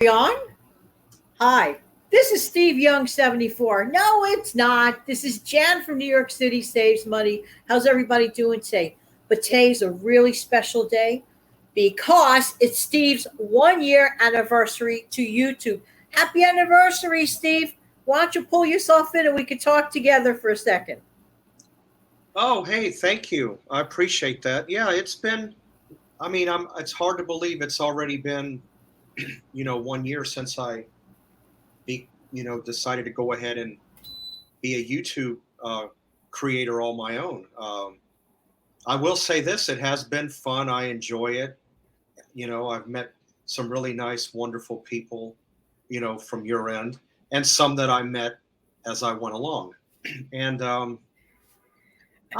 On? Hi. This is Steve Young 74. No, it's not. This is Jan from New York City Saves Money. How's everybody doing today? But today's a really special day because it's Steve's 1 year anniversary to YouTube. Happy anniversary, Steve. Why don't you pull yourself in and we can talk together for a second? Oh, hey, thank you. I appreciate that. Yeah, it's been, it's hard to believe it's already been, 1 year since decided to go ahead and be a YouTube creator all my own. I will say this, it has been fun. I enjoy it. I've met some really nice, wonderful people, from your end, and some that I met as I went along. And I'm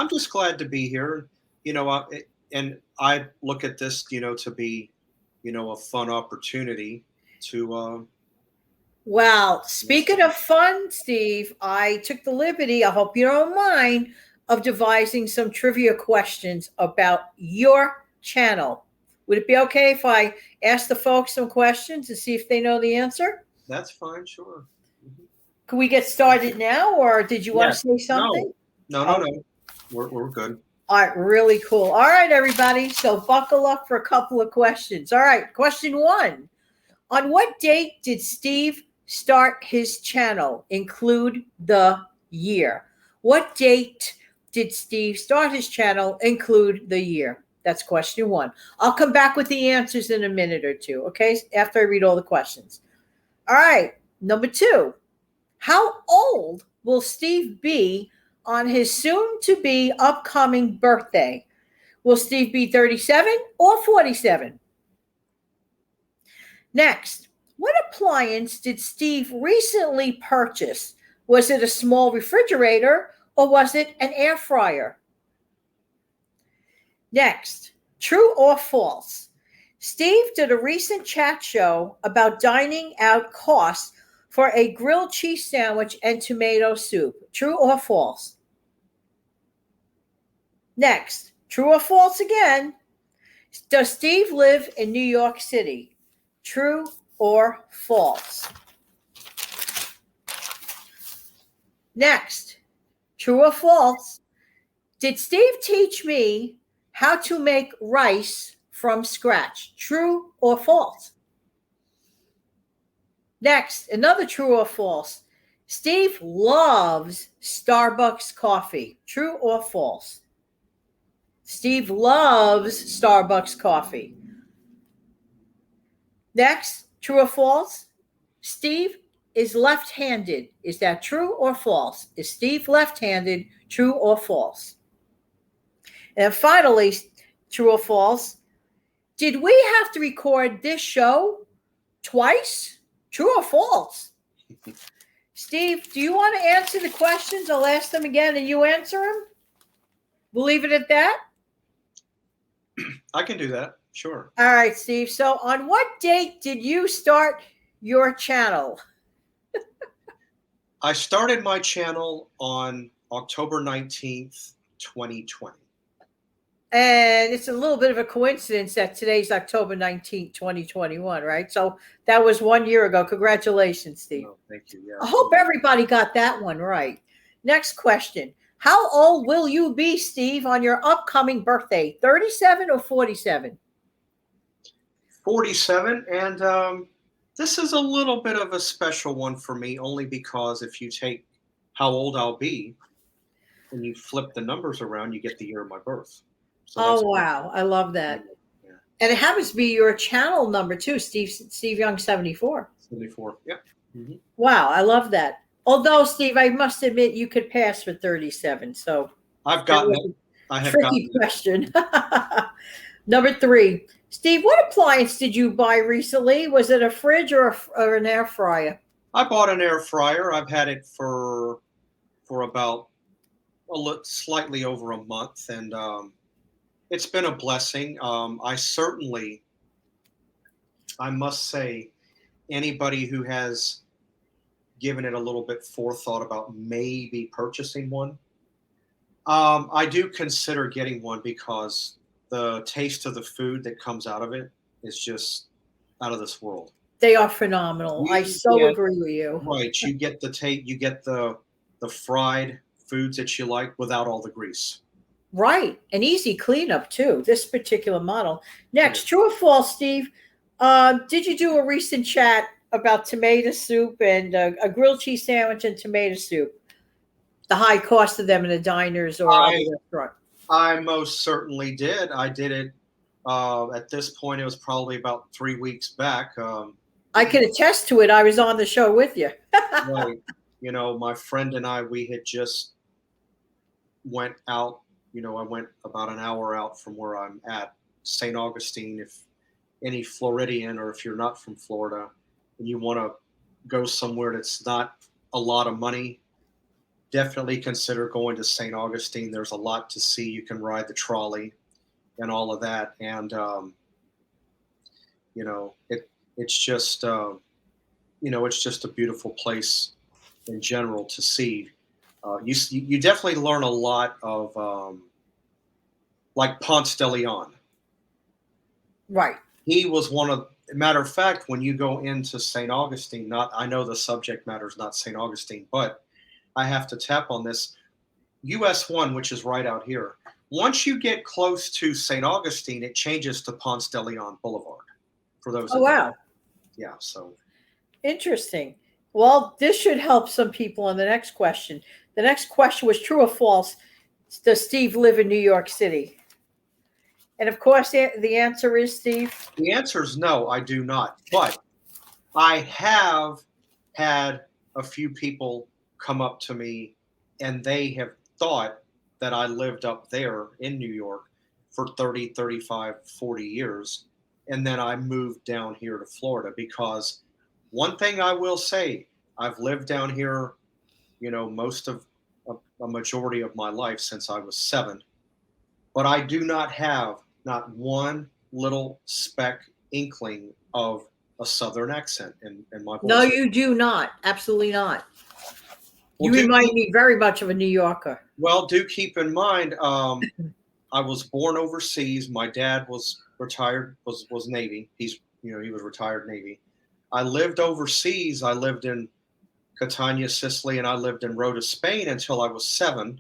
just glad to be here. And I look at this, to be, a fun opportunity to. Well, speaking of fun, Steve, I took the liberty, I hope you don't mind, of devising some trivia questions about your channel. Would it be okay if I ask the folks some questions to see if they know the answer? That's fine, sure. Can we get started now, or did you want to Yes. say something? No. We're good. All right, really cool. All right, everybody. So buckle up for a couple of questions. All right, question one. On what date did Steve start his channel? Include the year. What date did Steve start his channel? Include the year. That's question one. I'll come back with the answers in a minute or two, okay? After I read all the questions. All right, number two. How old will Steve be on his soon to be upcoming birthday? Will Steve be 37 or 47? Next, what appliance did Steve recently purchase? Was it a small refrigerator or was it an air fryer? Next, true or false? Steve did a recent chat show about dining out costs for a grilled cheese sandwich and tomato soup. True or false? Next, true or false again? Does Steve live in New York City? True or false? Next, true or false? Did Steve teach me how to make rice from scratch? True or false? Next, another true or false. Steve loves Starbucks coffee. True or false? Steve loves Starbucks coffee. Next, true or false? Steve is left-handed. Is that true or false? Is Steve left-handed? True or false? And finally, true or false? Did we have to record this show twice? True or false? Steve, do you want to answer the questions? I'll ask them again and you answer them. We'll leave it at that. I can do that. Sure. All right, Steve. So on what date did you start your channel? I started my channel on October 19th, 2020. And it's a little bit of a coincidence that today's October 19th, 2021, right? So that was 1 year ago. Congratulations, Steve. Oh, thank you. Yeah. I hope everybody got that one right. Next question. How old will you be, Steve, on your upcoming birthday? 37 or 47? 47. And this is a little bit of a special one for me, only because if you take how old I'll be and you flip the numbers around, you get the year of my birth. So Oh, wow. I love that. Yeah. And it happens to be your channel number too, Steve Young 74. 74. Yeah. Mm-hmm. Wow, I love that. Although, Steve, I must admit you could pass for 37. So I've gotten it. I have tricky gotten question. Number three. Steve, what appliance did you buy recently? Was it a fridge or an air fryer? I bought an air fryer. I've had it for about slightly over a month, and it's been a blessing. I must say, anybody who has given it a little bit forethought about maybe purchasing one, I do consider getting one because the taste of the food that comes out of it is just out of this world. They are phenomenal. I You so get agree with you. right. You get the fried foods that you like without all the grease. Right. An easy cleanup, too, this particular model. It Next, is. true or false, Steve? Did you do a recent chat about tomato soup and a grilled cheese sandwich and tomato soup? The high cost of them in the diners or other I restaurants. I most certainly did. I did it. At this point, it was probably about 3 weeks back. I can attest to it. I was on the show with you. Right. My friend and I, we had just went out. I went about an hour out from where I'm at, St. Augustine. If any Floridian, or if you're not from Florida and you want to go somewhere that's not a lot of money, definitely consider going to St. Augustine. There's a lot to see. You can ride the trolley and all of that. And, it's just, it's just a beautiful place in general to see. You definitely learn a lot of, like Ponce de Leon. Right. He was one of, matter of fact, when you go into St. Augustine, I know the subject matter is not St. Augustine, but I have to tap on this. US 1, which is right out here. Once you get close to St. Augustine, it changes to Ponce de Leon Boulevard. For those Oh, wow. yeah, so Interesting. Well, this should help some people on the next question. The next question was true or false? Does Steve live in New York City? And of course, the answer is Steve. the answer is no, I do not. But I have had a few people come up to me and they have thought that I lived up there in New York for 30, 35, 40 years. And then I moved down here to Florida because one thing I will say, I've lived down here, most of a majority of my life since I was 7. But I do not have not one little speck inkling of a Southern accent in my voice. No, you do not. Absolutely not. Well, You remind me very much of a New Yorker. Well, do keep in mind, I was born overseas. My dad was retired, was Navy. He was retired Navy. I lived overseas. I lived in Catania, Sicily, and I lived in Rota, Spain until I was 7,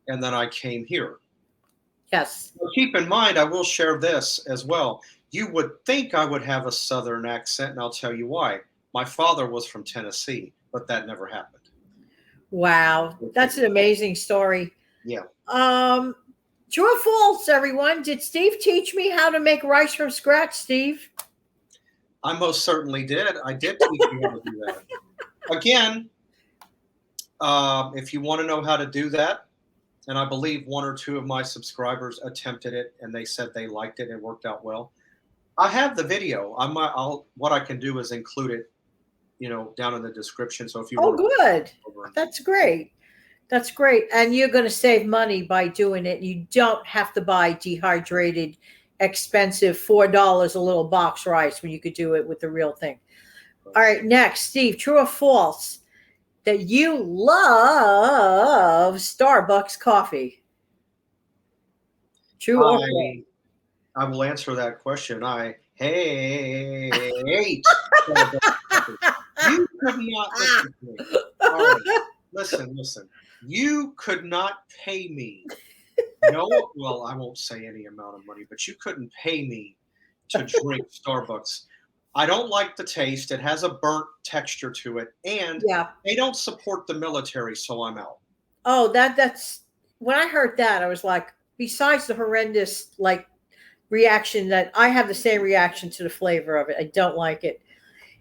and then I came here. Yes. So keep in mind, I will share this as well. You would think I would have a Southern accent, and I'll tell you why. My father was from Tennessee, but that never happened. Wow. That's an amazing story. Yeah. True or false, everyone? Did Steve teach me how to make rice from scratch, Steve? I most certainly did. I did teach you how to do that. Again, if you want to know how to do that, and I believe 1 or 2 of my subscribers attempted it and they said they liked it and it worked out well. I have the video. What I can do is include it, down in the description. So if you want good. That's great. That's great. And you're going to save money by doing it. You don't have to buy dehydrated, expensive $4 a little box rice when you could do it with the real thing. All right, next, Steve, true or false that you love Starbucks coffee? True or false? I will answer that question. I hate Starbucks coffee. You could not listen to me. All right, listen. You could not pay me. No, well, I won't say any amount of money, but you couldn't pay me to drink Starbucks. I don't like the taste. It has a burnt texture to it, and they don't support the military, so I'm out. Oh, that's when I heard that, I was like, besides the horrendous reaction that I have the same reaction to the flavor of it. I don't like it.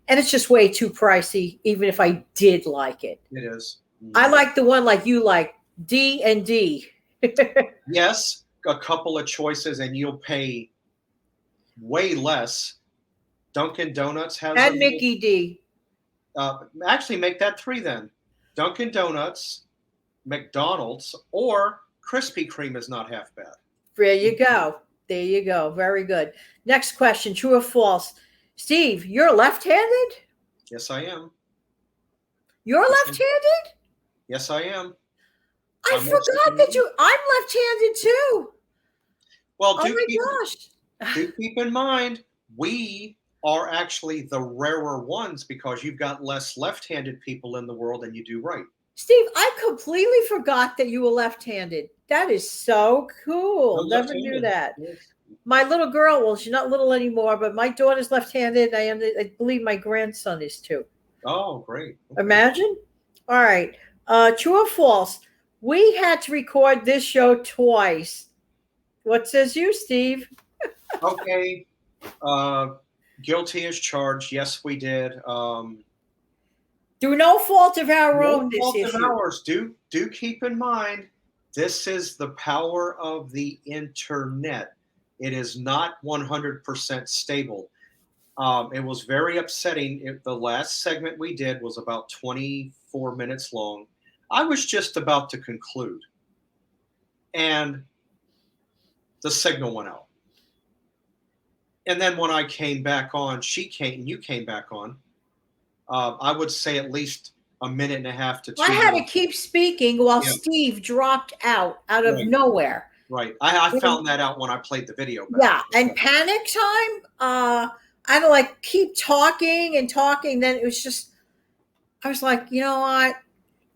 And it's just way too pricey, even if I did like it. It is. I like the one like you like, D&D. Yes, a couple of choices, and you'll pay way less. Dunkin' Donuts has and Mickey D. Actually, make that 3 then. Dunkin' Donuts, McDonald's, or Krispy Kreme is not half bad. There you go. There you go. Very good. Next question, true or false? Steve, you're left-handed? Yes, I am. You're left-handed? Yes, I am. I forgot that I'm left-handed too. Well, oh my gosh. Do keep in mind, we are actually the rarer ones because you've got less left-handed people in the world than you do right. Steve, I completely forgot that you were left-handed. That is so cool. I'm Never knew left-handed. that. Yes. My little girl, well, she's not little anymore, but my daughter's left-handed. I believe my grandson is too. Oh, great. Okay. Imagine. All right. True or false? We had to record this show twice. What says you, Steve? Okay. Guilty as charged. Yes, we did. Through no fault of our No own, this fault of issue. ours. Do keep in mind, this is the power of the internet. It is not 100% stable. It was very upsetting. The last segment we did was about 24 minutes long. I was just about to conclude, and the signal went out. And then when I came back on, you came back on. I would say at least a minute and a half to 2 I had to minutes. keep speaking while Yeah. Steve dropped out of Right. nowhere. Right. I found that out when I played the video back. Yeah, and panic time. I had to like keep talking and talking. Then it was just, I was like, you know what?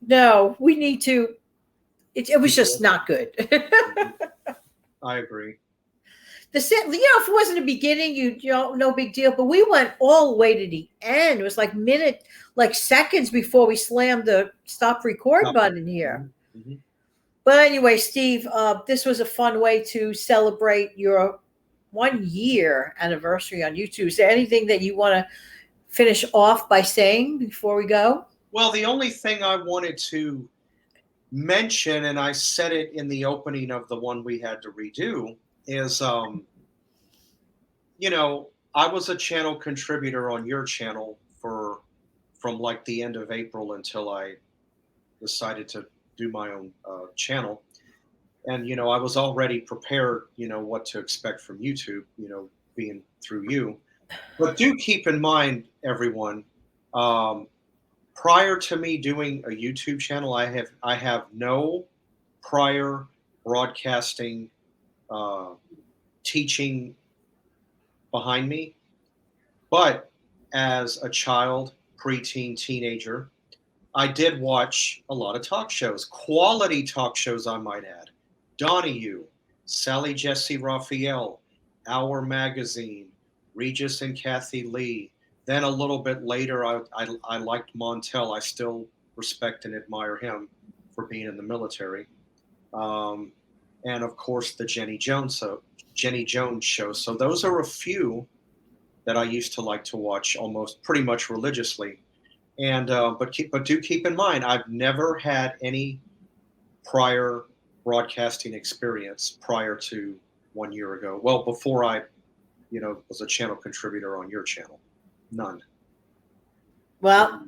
No, we need to. It was just not good. I agree. If it wasn't the beginning, no big deal. But we went all the way to the end. It was like seconds before we slammed the stop record button here. Mm-hmm. But anyway, Steve, this was a fun way to celebrate your 1 year anniversary on YouTube. Is there anything that you want to finish off by saying before we go? Well, the only thing I wanted to mention, and I said it in the opening of the one we had to redo, is I was a channel contributor on your channel from like the end of April until I decided to do my own channel. And I was already prepared, what to expect from YouTube, being through you. But do keep in mind, everyone, prior to me doing a YouTube channel, I have no prior broadcasting teaching behind me. But as a child, preteen, teenager, I did watch a lot of talk shows, quality talk shows, I might add. Donahue, Sally Jesse Raphael, Our Magazine, Regis and Kathy Lee. Then a little bit later, I liked Montel. I still respect and admire him for being in the military. And of course, the Jenny Jones show. So those are a few that I used to like to watch almost pretty much religiously. And but do keep in mind, I've never had any prior broadcasting experience prior to 1 year ago. Well, before I, was a channel contributor on your channel. None. Well,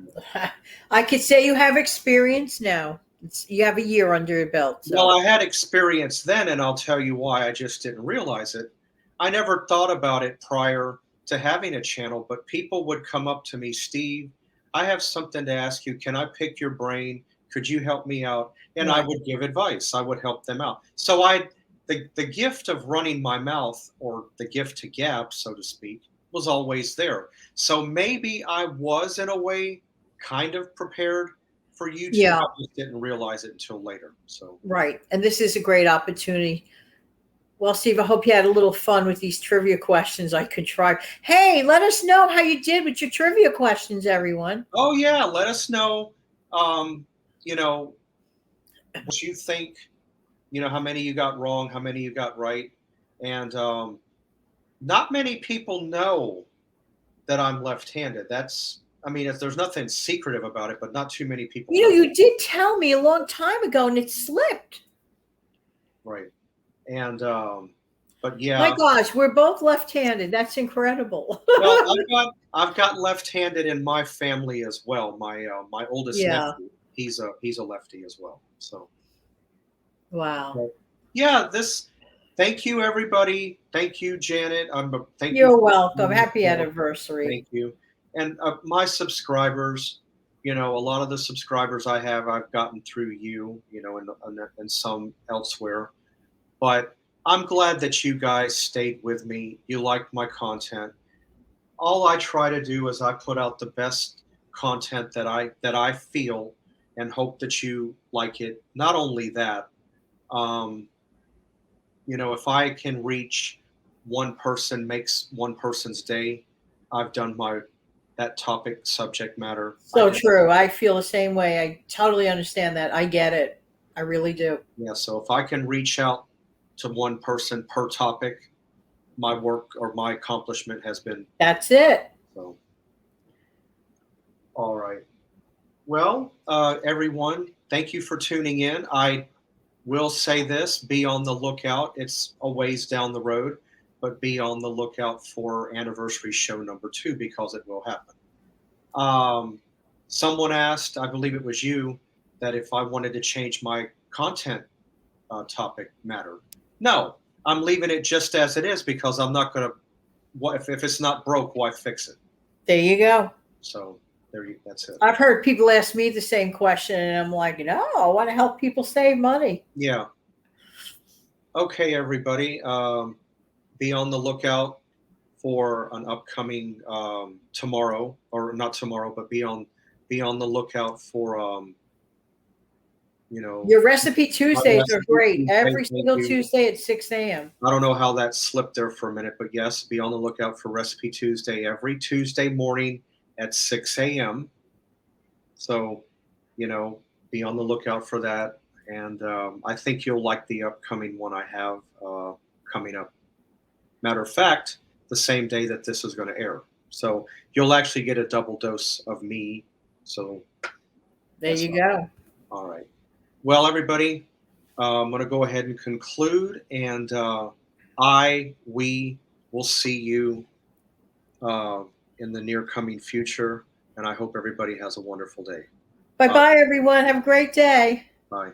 I could say you have experience now. You have a year under your belt. So. Well, I had experience then, and I'll tell you why. I just didn't realize it. I never thought about it prior to having a channel, but people would come up to me, Steve, I have something to ask you. Can I pick your brain? Could you help me out? And I would give advice. I would help them out. So the gift of running my mouth, or the gift to gab, so to speak, was always there. So maybe I was, in a way, kind of prepared for YouTube. Yeah. I just didn't realize it until later. So right. And this is a great opportunity. Well, Steve, I hope you had a little fun with these trivia questions I contrived. Hey, let us know how you did with your trivia questions, everyone. Oh, yeah. Let us know, what you think, how many you got wrong, how many you got right. And not many people know that I'm left-handed. There's nothing secretive about it, but not too many people know. You did tell me a long time ago, and it slipped. Right. And but yeah. My gosh, we're both left-handed. That's incredible. Well, I've got left-handed in my family as well. My oldest nephew, he's a lefty as well. So wow. But yeah, thank you, everybody. Thank you, Janet. You're welcome. Happy anniversary. Thank you. And my subscribers, a lot of the subscribers I've gotten through you, and some elsewhere. But I'm glad that you guys stayed with me. You liked my content. all I try to do is I put out the best content that I feel and hope that you like it. Not only that, um, if I can reach one person, makes one person's day, I've done my that topic subject matter. So true. I feel the same way. I totally understand that. I get it. I really do. Yeah, so if I can reach out to one person per topic, my work or my accomplishment has been. That's it. So, all right. Well, everyone, thank you for tuning in. I will say this: be on the lookout. It's a ways down the road, but be on the lookout for anniversary show number 2 because it will happen. Um, Someone asked, I believe it was you, that if I wanted to change my content topic matter. No, I'm leaving it just as it is because I'm not going to. What if it's not broke? Why fix it? There you go. So that's it. I've heard people ask me the same question, and I'm like, no, I want to help people save money. Yeah. Okay, everybody. Be on the lookout for an upcoming tomorrow, or not tomorrow, but be on the lookout for Your recipe Tuesdays are great. Every Thank single you. Tuesday at 6 a.m. I don't know how that slipped there for a minute, but yes, be on the lookout for Recipe Tuesday every Tuesday morning at 6 a.m. So, be on the lookout for that. And I think you'll like the upcoming one I have coming up. Matter of fact, the same day that this is going to air. So you'll actually get a double dose of me. So there you go. All right. Well, everybody, I'm going to go ahead and conclude. And we will see you in the near coming future. And I hope everybody has a wonderful day. Bye-bye, everyone. Have a great day. Bye.